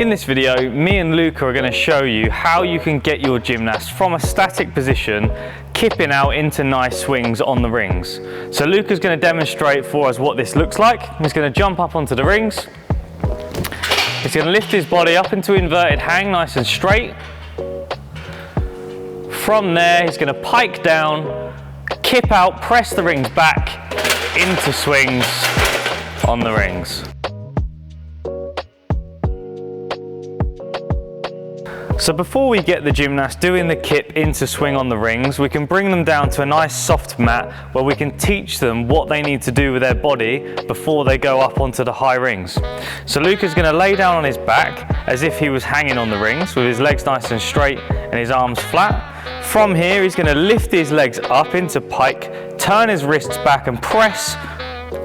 In this video, me and Luca are going to show you how you can get your gymnast from a static position, kipping out into nice swings on the rings. So Luca's going to demonstrate for us what this looks like. He's going to jump up onto the rings. He's going to lift his body up into inverted hang, nice and straight. From there, he's going to pike down, kip out, press the rings back into swings on the rings. So before we get the gymnast doing the kip into swing on the rings, we can bring them down to a nice soft mat where we can teach them what they need to do with their body before they go up onto the high rings. So Luca's going to lay down on his back as if he was hanging on the rings with his legs nice and straight and his arms flat. From here, he's going to lift his legs up into pike, turn his wrists back and press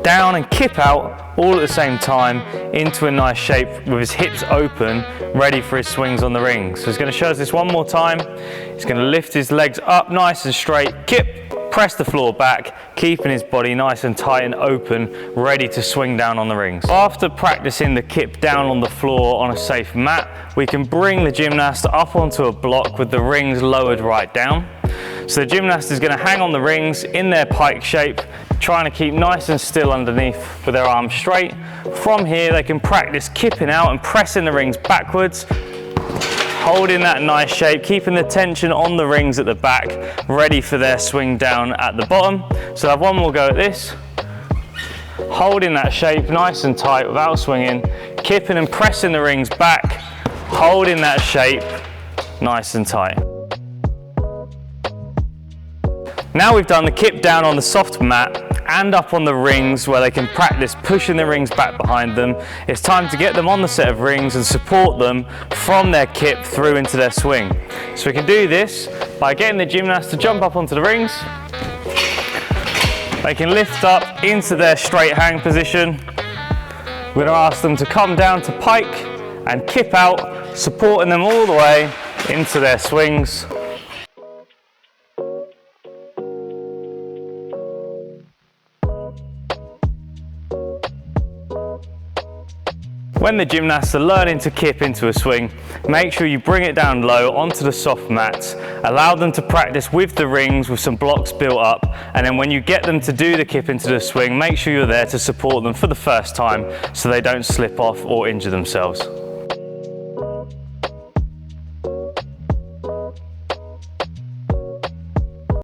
down and kip out all at the same time into a nice shape with his hips open, ready for his swings on the rings. So he's going to show us this one more time. He's going to lift his legs up nice and straight, kip, press the floor back, keeping his body nice and tight and open, ready to swing down on the rings. After practicing the kip down on the floor on a safe mat, we can bring the gymnast up onto a block with the rings lowered right down. So the gymnast is going to hang on the rings in their pike shape, trying to keep nice and still underneath with their arms straight. From here, they can practice kipping out and pressing the rings backwards, holding that nice shape, keeping the tension on the rings at the back, ready for their swing down at the bottom. So have one more go at this. Holding that shape nice and tight without swinging, kipping and pressing the rings back, holding that shape nice and tight. Now we've done the kip down on the soft mat and up on the rings where they can practice pushing the rings back behind them, it's time to get them on the set of rings and support them from their kip through into their swing. So we can do this by getting the gymnast to jump up onto the rings. They can lift up into their straight hang position. We're going to ask them to come down to pike and kip out, supporting them all the way into their swings. When the gymnasts are learning to kip into a swing, make sure you bring it down low onto the soft mats, allow them to practice with the rings with some blocks built up, and then when you get them to do the kip into the swing, make sure you're there to support them for the first time so they don't slip off or injure themselves.